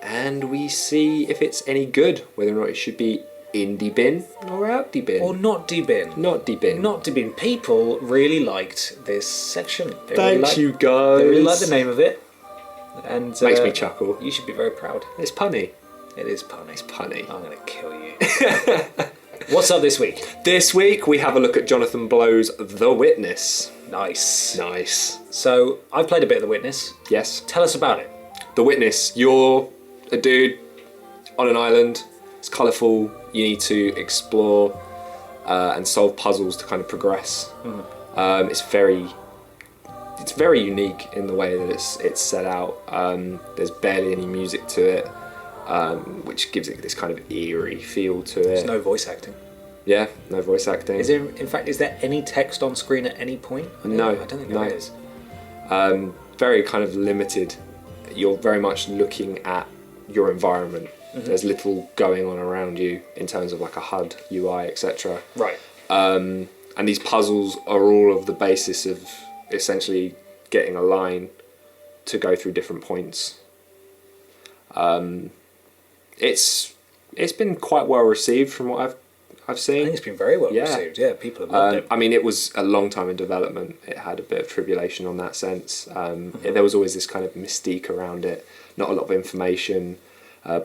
and we see if it's any good, whether or not it should be Indie Bin or Out Bin. Or Not Bin. Not Bin. Not Bin. People really liked this section. Thanks, you guys. They really like the name of it. And makes me chuckle. You should be very proud. It's punny. It is punny. It's punny. I'm going to kill you. What's up this week? This week we have a look at Jonathan Blow's The Witness. Nice. So I've played a bit of The Witness. Yes. Tell us about it. The Witness. You're a dude on an island. It's colourful. You need to explore and solve puzzles to kind of progress. It's very unique in the way that it's set out. There's barely any music to it. Which gives it this kind of eerie feel to it. There's no voice acting. Yeah, no voice acting. Is there any text on screen at any point? I don't think there is. Very kind of limited. You're very much looking at your environment. There's little going on around you in terms of like a HUD, UI, etc. Right. And these puzzles are all of the basis of essentially getting a line to go through different points. It's been quite well received from what I've seen. I think it's been very well received. Yeah, people have loved it. I mean, it was a long time in development. It had a bit of tribulation on that sense. There was always this kind of mystique around it. Not a lot of information.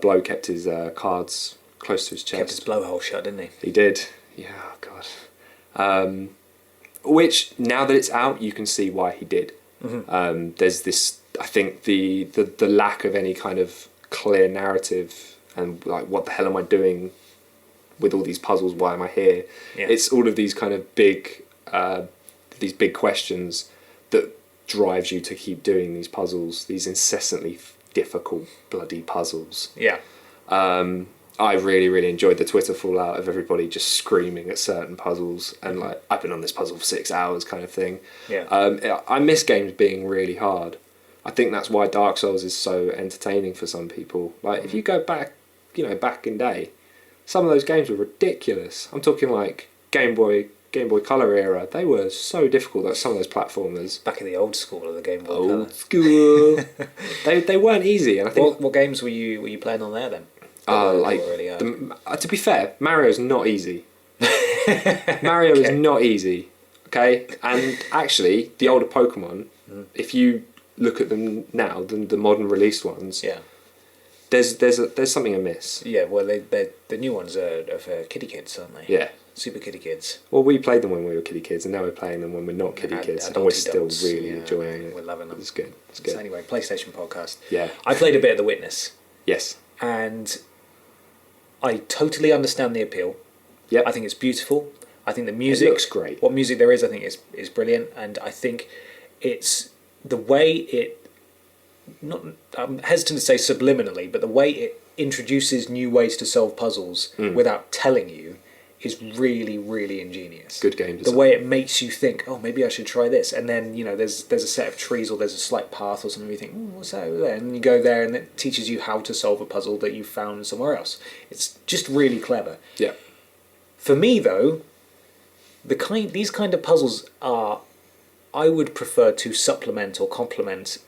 Blow kept his cards close to his chest. Kept his blowhole shut, didn't he? He did. Yeah, oh God. Which, now that it's out, you can see why he did. There's this, I think, the lack of any kind of clear narrative and like, what the hell am I doing with all these puzzles? Why am I here? Yeah. It's all of these kind of big questions that drives you to keep doing these puzzles, these incessantly difficult bloody puzzles. Yeah. I really, really enjoyed the Twitter fallout of everybody just screaming at certain puzzles and like, I've been on this puzzle for 6 hours kind of thing. Yeah. I miss games being really hard. I think that's why Dark Souls is so entertaining for some people. Like, if you go back, back in day, some of those games were ridiculous. I'm talking like Game Boy Color era. They were so difficult. Like some of those platformers. Back in the old school of the Game Boy Color. Old school. they weren't easy, and I think. What games were you playing on there then? To be fair, Mario's not easy. Mario is not easy. Okay, and actually, the older Pokemon, if you look at them now, the modern released ones, there's something amiss. Yeah, well, the new ones are for kiddie kids, aren't they? Yeah, super kiddie kids. Well, we played them when we were kiddie kids, and now we're playing them when we're not kiddie kids, and we're still really enjoying it. We're loving them. It's good. So anyway, PlayStation podcast. Yeah, I played a bit of The Witness. Yes, and I totally understand the appeal. Yeah, I think it's beautiful. I think the music looks great. What music there is, I think, is brilliant, and I think it's the way it. I'm hesitant to say subliminally, but the way it introduces new ways to solve puzzles without telling you is really, really ingenious. Good game design. The way it makes you think, oh, maybe I should try this, and then there's a set of trees or there's a slight path or something. You think, what's that over there? And you go there, and it teaches you how to solve a puzzle that you found somewhere else. It's just really clever. Yeah. For me, though, these kind of puzzles are, I would prefer to supplement or complement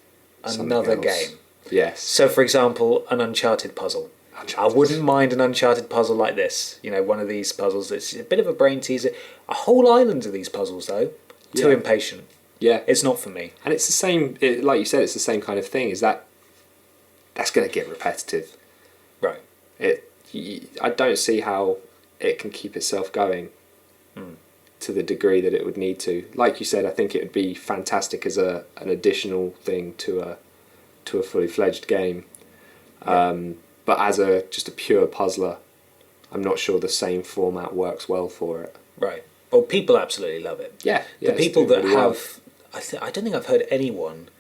another game. Yes. So, for example, an Uncharted puzzle. I wouldn't mind an Uncharted puzzle like this. One of these puzzles that's a bit of a brain teaser. A whole island of these puzzles, though. Too impatient. Yeah. It's not for me. And it's the same, like you said, it's the same kind of thing. That's going to get repetitive. Right. I don't see how it can keep itself going to the degree that it would need to. Like you said, I think it would be fantastic as an additional thing to a fully fledged game. Yeah. But as just a pure puzzler, I'm not sure the same format works well for it. Right. Well, people absolutely love it. Yeah. The people that have... I don't think I've heard anyone,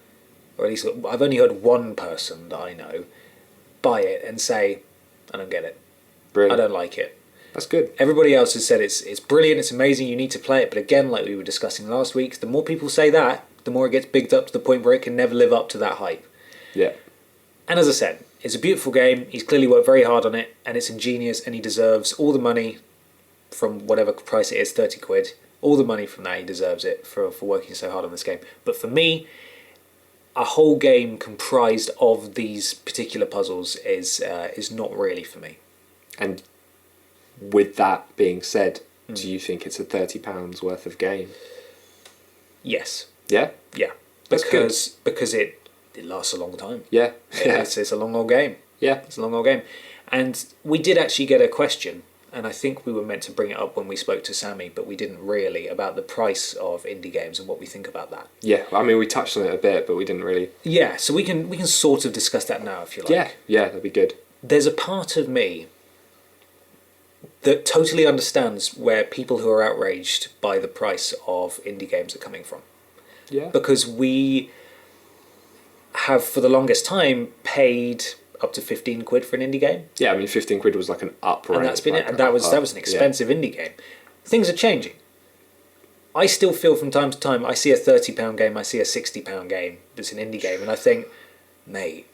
or at least I've only heard one person that I know, buy it and say, I don't get it. Brilliant. I don't like it. That's good. Everybody else has said it's brilliant, it's amazing, you need to play it. But again, like we were discussing last week, the more people say that, the more it gets bigged up to the point where it can never live up to that hype. Yeah. And as I said, it's a beautiful game. He's clearly worked very hard on it, and it's ingenious, and he deserves all the money from whatever price it is, 30 quid. All the money from that, he deserves it for working so hard on this game. But for me, a whole game comprised of these particular puzzles is not really for me. And with that being said, do you think it's a £30 worth of game? Yes. Yeah? Yeah. That's because it lasts a long time. Yeah. It's a long old game. Yeah. It's a long old game. And we did actually get a question, and I think we were meant to bring it up when we spoke to Sammy, but we didn't really, about the price of indie games and what we think about that. Yeah, I mean, we touched on it a bit, but we didn't really... Yeah, so we can sort of discuss that now, if you like. Yeah, that'd be good. There's a part of me that totally understands where people who are outraged by the price of indie games are coming from. Yeah. Because we have, for the longest time, paid up to 15 quid for an indie game. Yeah, I mean, 15 quid was like an up rate. And that's been it. And that was an expensive indie game. Things are changing. I still feel from time to time, I see a £30 game, I see a £60 game that's an indie game, and I think, mate,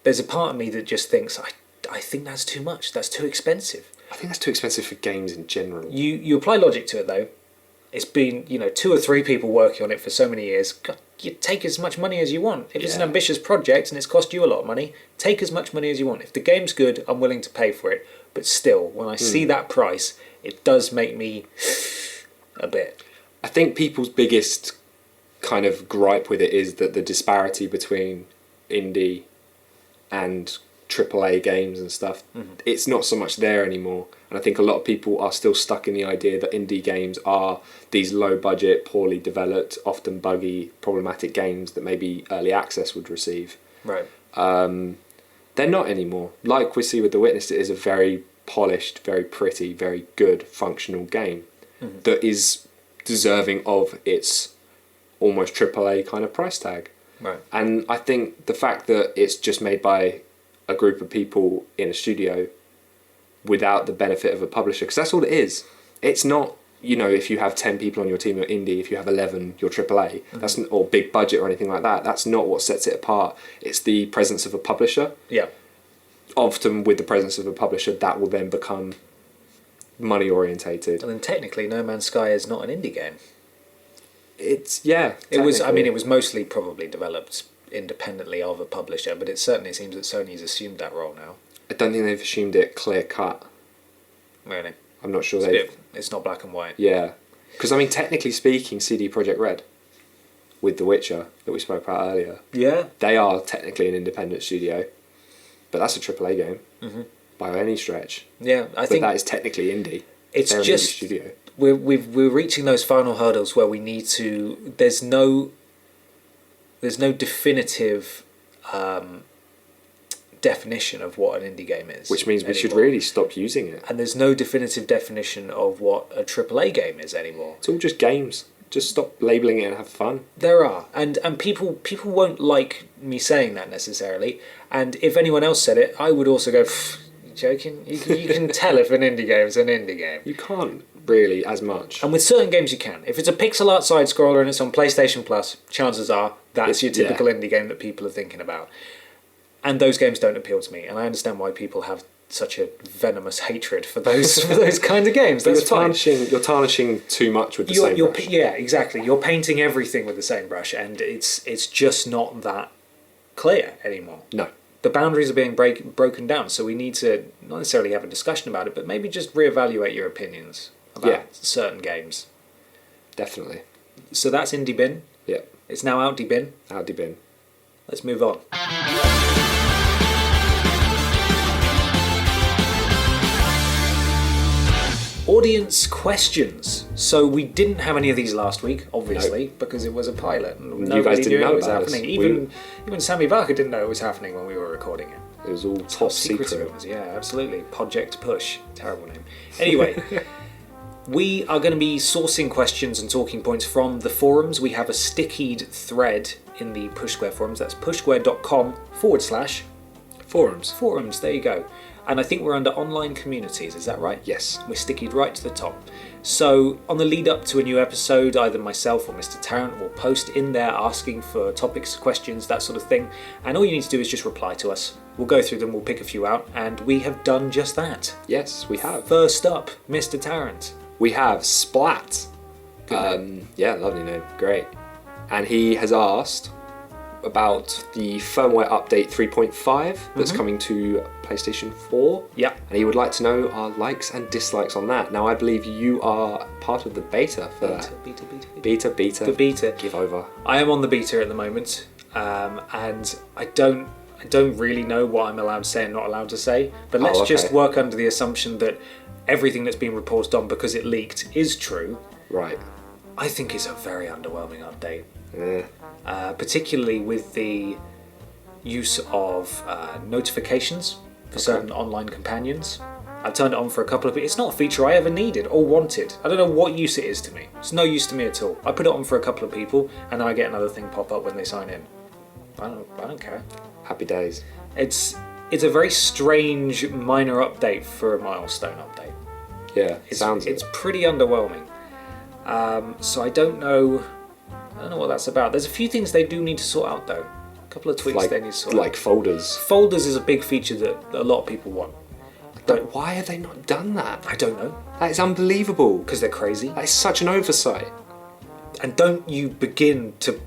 there's a part of me that just thinks, I think that's too much, that's too expensive. I think that's too expensive for games in general. You apply logic to it, though. It's been, 2 or 3 people working on it for so many years. God, you take as much money as you want. If it's an ambitious project and it's cost you a lot of money, take as much money as you want. If the game's good, I'm willing to pay for it. But still, when I see that price, it does make me a bit. I think people's biggest kind of gripe with it is that the disparity between indie and AAA games and stuff, it's not so much there anymore. And I think a lot of people are still stuck in the idea that indie games are these low budget, poorly developed, often buggy, problematic games that maybe early access would receive. Right. They're not anymore. Like we see with The Witness, it is a very polished, very pretty, very good, functional game that is deserving of its almost AAA kind of price tag. Right. And I think the fact that it's just made by a group of people in a studio without the benefit of a publisher, because that's all it is. It's not, you know, if you have 10 people on your team, you're indie. If you have 11, you're AAA. That's or big budget or anything like that. That's not what sets it apart. It's the presence of a publisher. Yeah. Often with the presence of a publisher, that will then become money orientated. And then technically, No Man's Sky is not an indie game. It was. I mean, it was mostly probably developed independently of a publisher, but it certainly seems that Sony's assumed that role now. I don't think they've assumed it clear cut. Really? I'm not sure it's not black and white. Yeah. Because, I mean, technically speaking, CD Projekt Red, with The Witcher, that we spoke about earlier, they are technically an independent studio, but that's a AAA game, by any stretch. Yeah, I think... But that is technically indie. It's They're just... an indie studio. We're reaching those final hurdles where we need to... There's no definitive... definition of what an indie game is, which means we should really stop using it. And there's no definitive definition of what a AAA game is anymore. It's all just games. Just stop labeling it and have fun. There are, and people won't like me saying that necessarily. And if anyone else said it, I would also go, "You joking? You can tell if an indie game is an indie game. You can't really as much. And with certain games you can. If it's a pixel art side scroller and it's on PlayStation Plus, chances are that's your typical indie game that people are thinking about. And those games don't appeal to me, and I understand why people have such a venomous hatred for those kind of games. That's you're tarnishing too much with the same brush. Yeah, exactly. You're painting everything with the same brush, and it's just not that clear anymore. No. The boundaries are being broken down, so we need to not necessarily have a discussion about it, but maybe just reevaluate your opinions about certain games. Definitely. So that's Indie Bin. Yeah. It's now Outie Bin. Outie Bin. Let's move on. Audience questions. So we didn't have any of these last week, obviously, because it was a pilot. You guys didn't know it was about happening. Us. Even Sammy Barker didn't know it was happening when we were recording it. It was all top secret. It was, yeah, absolutely. Project Push. Terrible name. Anyway, we are going to be sourcing questions and talking points from the forums. We have a stickied thread in the Push Square forums. That's pushsquare.com/forums. Forums, there you go. And I think we're under online communities, is that right? Yes. We're stickied right to the top. So on the lead up to a new episode, either myself or Mr. Tarrant will post in there asking for topics, questions, that sort of thing. And all you need to do is just reply to us. We'll go through them, we'll pick a few out, and we have done just that. Yes, we have. First up, Mr. Tarrant. We have Splat. Yeah, lovely name. Great. And he has asked about the firmware update 3.5 that's coming to PlayStation 4. Yeah. And he would like to know our likes and dislikes on that. Now, I believe you are part of the beta for that. Beta. The beta. Give over. I am on the beta at the moment, and I don't really know what I'm allowed to say and not allowed to say, but let's just work under the assumption that everything that's been reported on because it leaked is true. Right. I think it's a very underwhelming update. Yeah. Particularly with the use of notifications for certain online companions. I've turned it on for a couple of people. It's not a feature I ever needed or wanted. I don't know what use it is to me. It's no use to me at all. I put it on for a couple of people and I get another thing pop up when they sign in. I don't care. Happy days. It's a very strange minor update for a milestone update. Yeah, it's pretty underwhelming. So I don't know what that's about. There's a few things they do need to sort out though. A couple of tweaks they need to sort out. Like folders. Folders is a big feature that a lot of people want. But why have they not done that? I don't know. That is unbelievable. Because they're crazy. That is such an oversight. And don't you begin to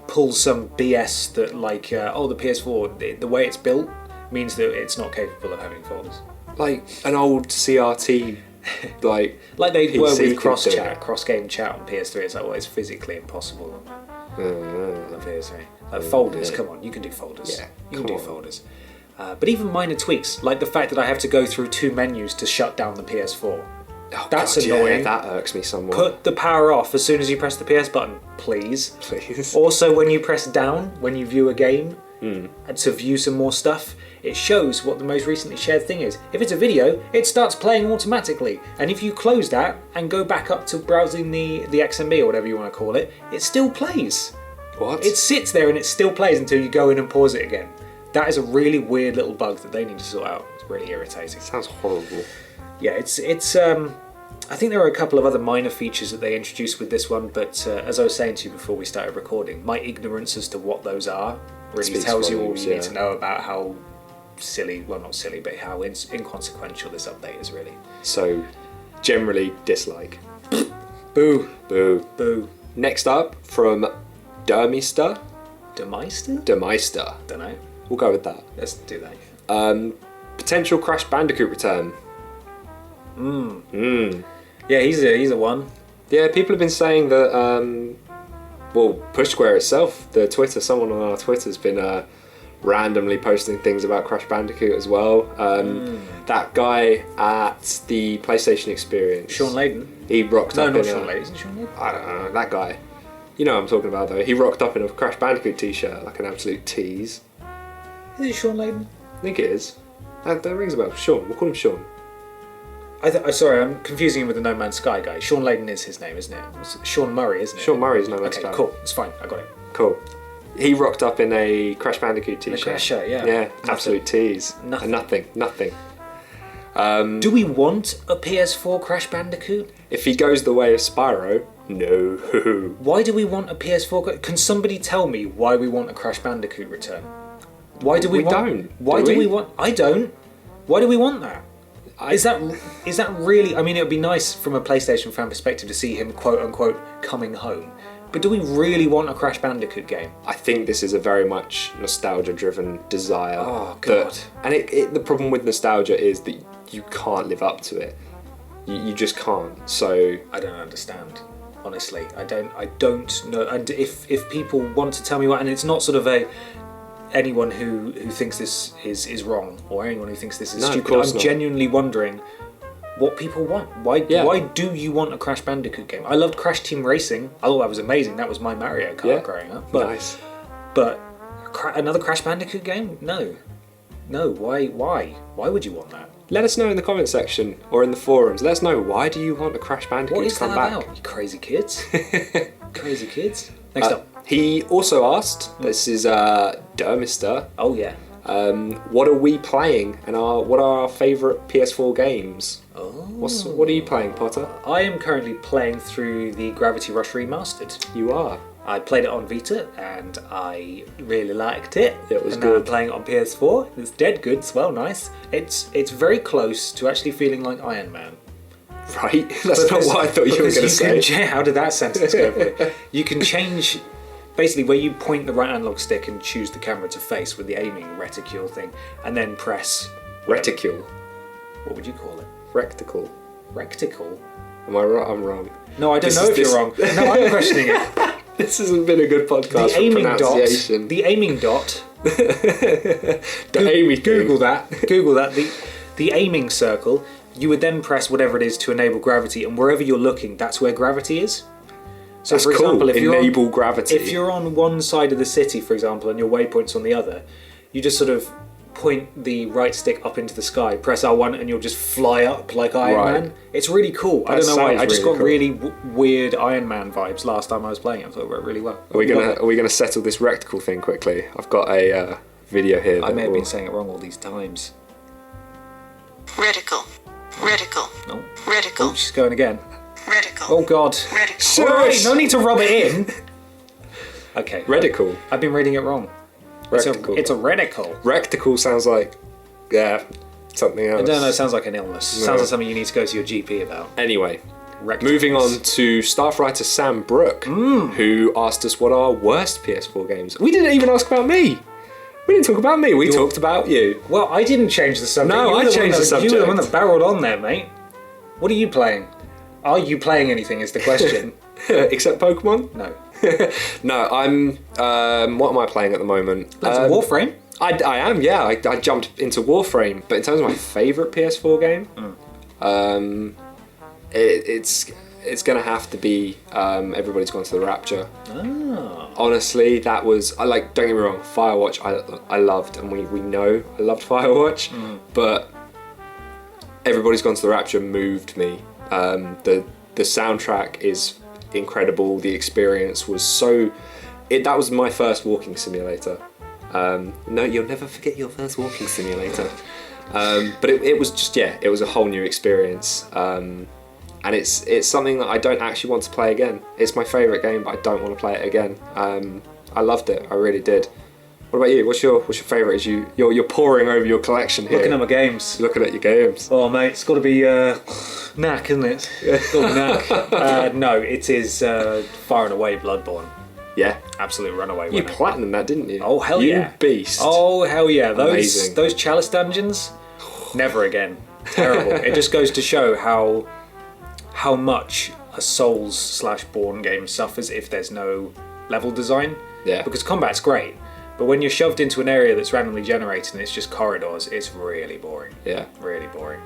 pull some BS that the PS4, the way it's built means that it's not capable of having folders. Like an old CRT, like they PC were with cross-game chat on PS3. It's like, well, it's physically impossible on the PS3. Folders, come on, you can do folders. Yeah, you can do folders. But even minor tweaks, like the fact that I have to go through two menus to shut down the PS4. That's annoying. Yeah, that irks me somewhat. Put the power off as soon as you press the PS button, please. Please. Also, when you press down, when you view a game, and to view some more stuff, it shows what the most recently shared thing is. If it's a video, it starts playing automatically. And if you close that and go back up to browsing the XMB or whatever you want to call it, it still plays. What? It sits there and it still plays until you go in and pause it again. That is a really weird little bug that they need to sort out. It's really irritating. Sounds horrible. Yeah, it's. I think there are a couple of other minor features that they introduced with this one, but as I was saying to you before we started recording, my ignorance as to what those are really tells you all you need to know about how silly, well not silly, but how inconsequential this update is really. So, generally dislike. Boo. Boo. Boo. Next up, from Dermeister. Dermeister? Dermeister. Don't know. We'll go with that. Let's do that. Potential Crash Bandicoot return. Yeah, he's a one. Yeah, people have been saying that, Push Square itself, someone on our Twitter's been randomly posting things about Crash Bandicoot as well. That guy at the PlayStation Experience, Sean Layden. He rocked up in not Sean Layden. Isn't Sean Layden? I don't know, that guy. You know what I'm talking about though. He rocked up in a Crash Bandicoot t-shirt, like an absolute tease. Is it Sean Layden? I think it is. That rings a bell. Sean, we'll call him Sean. Sorry, I'm confusing him with the No Man's Sky guy. Sean Layden is his name, isn't it? It's Sean Murray, isn't it? Sean Murray is No Man's Sky. Okay, cool. It's fine. I got it. Cool. He rocked up in a Crash Bandicoot t-shirt. A Crash shirt, yeah. Yeah, absolute tease. Nothing. Nothing. Do we want a PS4 Crash Bandicoot? If he goes the way of Spyro, no. Why do we want a PS4? Can somebody tell me why we want a Crash Bandicoot return? Why do we want? Why do we want? I don't. Why do we want that? Is that really? I mean, it would be nice from a PlayStation fan perspective to see him quote unquote coming home. But do we really want a Crash Bandicoot game? I think this is a very much nostalgia-driven desire. Oh God! And the problem with nostalgia is that you can't live up to it. You just can't. So I don't understand. Honestly, I don't know. And if people want to tell me why, and it's not sort of anyone who thinks this is wrong or anyone who thinks this is stupid. I'm genuinely wondering what people want. Why do you want a Crash Bandicoot game? I loved Crash Team Racing. I thought that was amazing. That was my Mario Kart growing up. But, nice. But another Crash Bandicoot game? No. Why? Why would you want that? Let us know in the comment section or in the forums. Let us know, why do you want a Crash Bandicoot to come back? What is that about? You crazy kids. Crazy kids. Next up. He also asked, this is Dermeister. Oh yeah. What are we playing and what are our favourite PS4 games? Oh. What are you playing, Potter? I am currently playing through the Gravity Rush Remastered. You are? I played it on Vita and I really liked it. It was good. Now I'm playing it on PS4. It's dead good. It's well nice. It's very close to actually feeling like Iron Man. Right? That's not what I thought you were going to say. How did that sentence go? You can change... Basically, where you point the right analog stick and choose the camera to face with the aiming reticule thing, and then press... Reticule? What would you call it? Recticle. Recticle? Am I right? I'm wrong. No, I don't know if you're wrong. No, I'm questioning it. This hasn't been a good podcast the aiming pronunciation. Dot, the aiming dot. Google that. Google that. The aiming circle. You would then press whatever it is to enable gravity, and wherever you're looking, that's where gravity is. So, that's for example, cool. Enable gravity. If you're on one side of the city, for example, and your waypoint's on the other, you just sort of point the right stick up into the sky, press R1, and you'll just fly up like Iron Man. It's really cool. I don't know why. I just got really weird Iron Man vibes last time I was playing it. I thought it worked really well. Are we gonna settle this rectical thing quickly? I've got a video here. I may have been saying it wrong all these times. Reticle. No. Reticle. Oh, she's going again. Reticle. Oh God. Reticle. Alright, no need to rub it in. Okay. Reticle. I've been reading it wrong. Recticle. It's a reticle. Recticle sounds like, something else. I don't know, it sounds like an illness. No. Sounds like something you need to go to your GP about. Anyway, moving on to staff writer Sam Brooke, who asked us what our worst PS4 games. We didn't even ask about me. We didn't talk about me. We talked about you. Well, I didn't change the subject. No, I changed the subject. You were the one that barreled on there, mate. What are you playing? Are you playing anything is the question. Except Pokemon? No. No, I'm... what am I playing at the moment? Warframe? I am, yeah. I jumped into Warframe. But in terms of my favourite PS4 game, it's going to have to be Everybody's Gone to the Rapture. Oh. Honestly, that was... don't get me wrong, Firewatch I loved, and we know I loved Firewatch, but Everybody's Gone to the Rapture moved me. The soundtrack is incredible. The experience was so... that was my first walking simulator. No, you'll never forget your first walking simulator. But it was just, it was a whole new experience. And it's something that I don't actually want to play again. It's my favourite game, but I don't want to play it again. I loved it, I really did. What about you? What's your favourite? As you're poring over your collection here. Looking at my games. Looking at your games. Oh mate, it's got to be Knack, isn't it? It's got to be Knack. No, it is far and away Bloodborne. Yeah, absolute runaway winner. You platinumed that, didn't you? Oh hell yeah, you beast. Oh hell yeah, Amazing. those chalice dungeons, never again. Terrible. It just goes to show how much a Souls/Born game suffers if there's no level design. Yeah. Because combat's great, but when you're shoved into an area that's randomly generated and it's just corridors, it's really boring. Yeah. Really boring.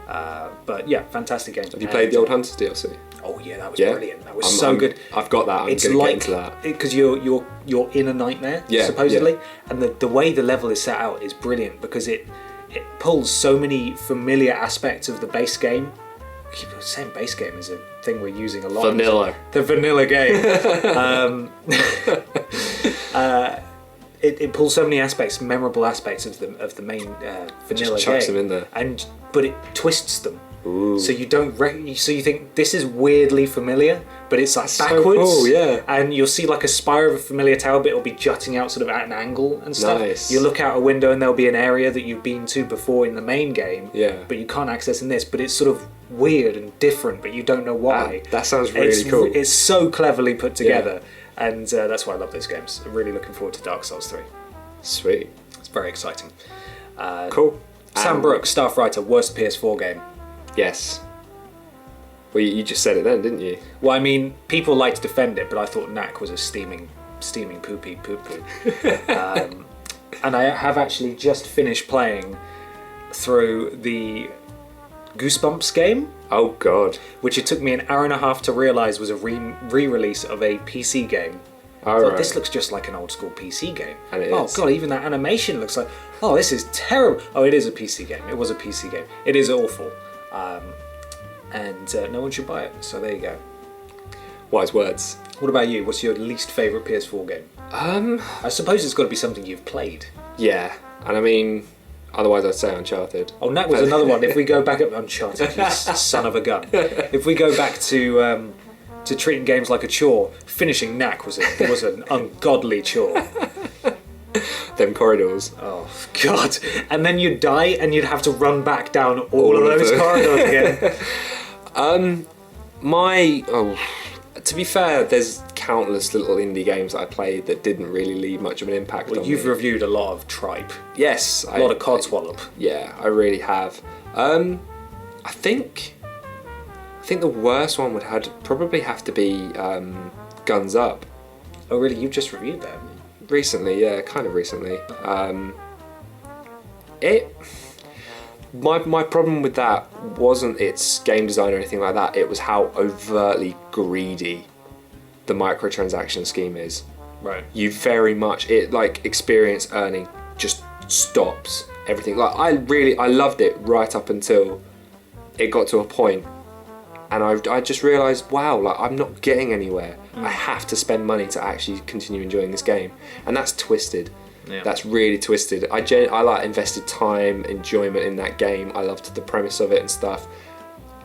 But yeah, fantastic game. Have you played the Old Hunters DLC? Oh yeah, that was brilliant. That was so good. I've got that. I'm going to get into that. Because you're in a nightmare, supposedly, and the way the level is set out is brilliant because it pulls so many familiar aspects of the base game. I keep saying base game is a thing we're using a lot. Vanilla. The vanilla game. It pulls so many aspects, memorable aspects of the main vanilla just chucks game, them in there, but it twists them. Ooh. So you don't. So you think this is weirdly familiar, but it's like backwards. So cool, yeah. And you'll see like a spire of a familiar tower, but it'll be jutting out sort of at an angle and stuff. Nice. You look out a window and there'll be an area that you've been to before in the main game. Yeah. But you can't access in this. But it's sort of weird and different, but you don't know why. That sounds really cool. It's so cleverly put together, and that's why I love those games. I'm really looking forward to Dark Souls 3. Sweet. It's very exciting. Cool. Sam Brooks, staff writer, worst PS4 game. Yes. Well, you just said it then, didn't you? Well, I mean, people like to defend it, but I thought Knack was a steaming poopy poo-poo. And I have actually just finished playing through the Goosebumps game. Oh, God. Which it took me an hour and a half to realise was a re-release of a PC game. Right. This looks just like an old school PC game. And it is. God, even that animation looks like, this is terrible. Oh, it is a PC game. It was a PC game. It is awful. And no one should buy it. So there you go. Wise words. What about you? What's your least favourite PS4 game? I suppose it's got to be something you've played. Yeah, and I mean, otherwise I'd say Uncharted. Oh, that was another one. If we go back up Uncharted, you son of a gun. If we go back to treating games like a chore, finishing Knack was an ungodly chore. Them corridors. Oh God! And then you'd die, and you'd have to run back down all of those corridors again. To be fair, there's countless little indie games that I played that didn't really leave much of an impact on me. You've reviewed a lot of Tripe. Yes. A lot of Codswallop. Yeah, I really have. I think the worst one would probably have to be Guns Up. Oh really? You've just reviewed that, haven't you? Recently, yeah, kind of recently. My problem with that wasn't its game design or anything like that. It was how overtly greedy the microtransaction scheme is. Right. You very much experience earning just stops everything. Like I loved it right up until it got to a point, and I just realised, wow, I'm not getting anywhere. I have to spend money to actually continue enjoying this game, and that's twisted. Yeah. That's really twisted. I invested time, enjoyment in that game. I loved the premise of it and stuff.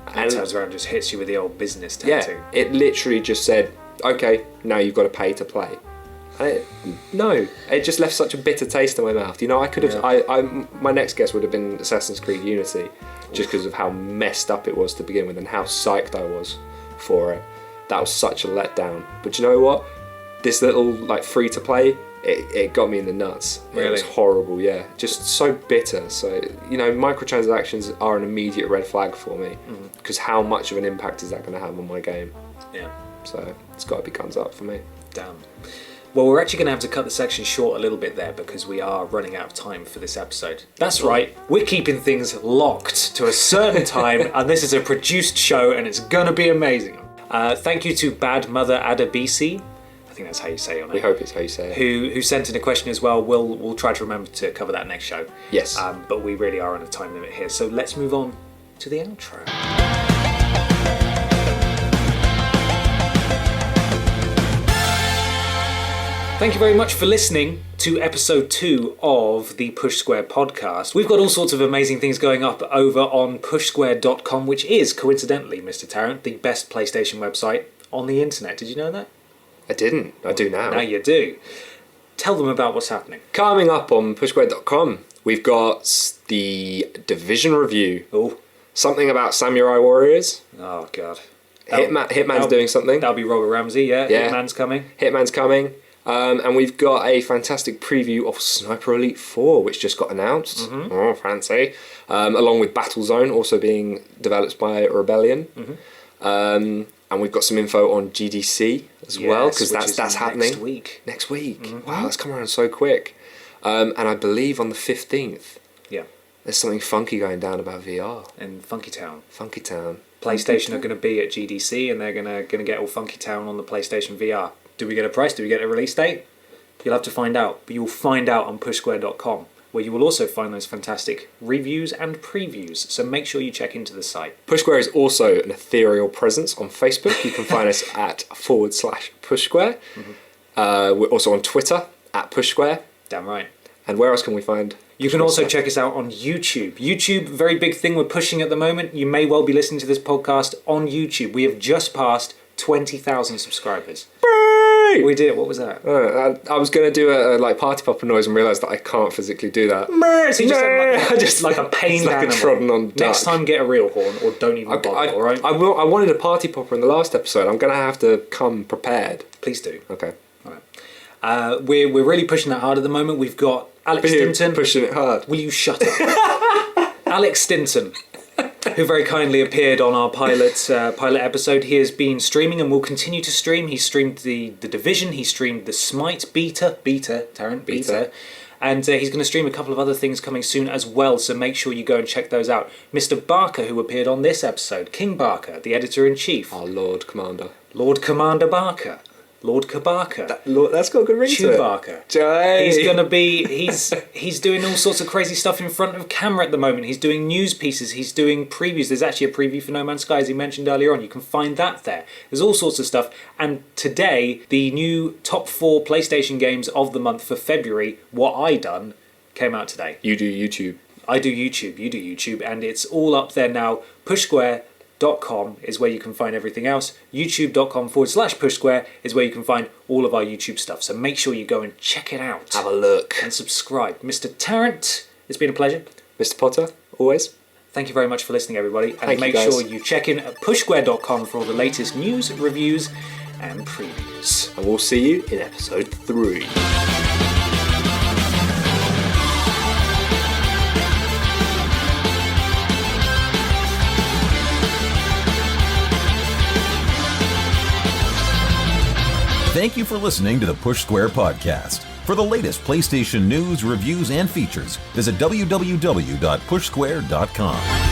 And it turns around and just hits you with the old business tattoo. Yeah, it literally just said, okay, now you've got to pay to play. And it just left such a bitter taste in my mouth. You know, I could have. My next guess would have been Assassin's Creed Unity, just because of how messed up it was to begin with and how psyched I was for it. That was such a letdown. But you know what? This little free to play, it got me in the nuts. Really? It was horrible, yeah. Just so bitter. So, microtransactions are an immediate red flag for me, because how much of an impact is that going to have on my game? Yeah. So it's got to be Guns Up for me. Damn. Well, we're actually going to have to cut the section short a little bit there because we are running out of time for this episode. That's right, we're keeping things locked to a certain time, and this is a produced show, and it's going to be amazing. Thank you to Bad Mother Adabisi. I think that's how you say your name. We hope it's how you say it. Who sent in a question as well. We'll try to remember to cover that next show. Yes. But we really are on a time limit here, so let's move on to the outro. Thank you very much for listening to episode 2 of the Push Square podcast. We've got all sorts of amazing things going up over on pushsquare.com, which is, coincidentally, Mr. Tarrant, the best PlayStation website on the internet. Did you know that? I didn't. I do now. Now you do. Tell them about what's happening. Coming up on pushsquare.com, we've got the Division review. Oh. Something about Samurai Warriors. Oh, God. Hitman's doing something. That'll be Robert Ramsey, yeah. Hitman's coming. And we've got a fantastic preview of Sniper Elite 4, which just got announced. Mm-hmm. Oh, fancy. Along with Battlezone, also being developed by Rebellion. Mm-hmm. And we've got some info on GDC as well, because that's happening. Next week. Mm-hmm. Wow, that's come around so quick. And I believe on the 15th, there's something funky going down about VR. In Funky Town. PlayStation are going to be at GDC, and they're going to get all Funky Town on the PlayStation VR. Do we get a price? Do we get a release date? You'll have to find out. But you'll find out on pushsquare.com, where you will also find those fantastic reviews and previews. So make sure you check into the site. Push Square is also an ethereal presence on Facebook. You can find us at /PushSquare. Mm-hmm. We're also on Twitter at PushSquare. Damn right. And where else can we find? You can also check us out on YouTube. YouTube, very big thing we're pushing at the moment. You may well be listening to this podcast on YouTube. We have just passed 20,000 subscribers. Yay! We did. What was that? I was going to do a party popper noise and realised that I can't physically do that. So you just like a pained like animal. A trodden on duck. Next time, get a real horn, or don't even bother. All right. I wanted a party popper in the last episode. I'm going to have to come prepared. Please do. Okay. All right. We're really pushing that hard at the moment. We've got Alex Stinton. Pushing it hard. Will you shut up? Alex Stinton, who very kindly appeared on our pilot episode. He has been streaming and will continue to stream. He streamed the Division. He streamed the Smite beta, Tarrant, and he's going to stream a couple of other things coming soon as well. So make sure you go and check those out. Mr. Barker, who appeared on this episode, King Barker, the editor-in-chief. Our Lord Commander. Lord Commander Barker. Lord Kabaka. That's got a good ring to it. Chewbacca. He's going to be... He's doing all sorts of crazy stuff in front of camera at the moment. He's doing news pieces. He's doing previews. There's actually a preview for No Man's Sky, as he mentioned earlier on. You can find that there. There's all sorts of stuff. And today, the new top 4 PlayStation games of the month for February, What I Done, came out today. You do YouTube. I do YouTube. You do YouTube. And it's all up there now. PushSquare.com is where you can find everything else. youtube.com/pushsquare is where you can find all of our YouTube stuff. So make sure you go and check it out. Have a look. And subscribe. Mr. Tarrant, it's been a pleasure. Mr. Potter, always. Thank you very much for listening, everybody. And make sure you check in at pushsquare.com for all the latest news, reviews, and previews. And we'll see you in episode 3. Thank you for listening to the Push Square podcast. For the latest PlayStation news, reviews, and features, visit www.pushsquare.com.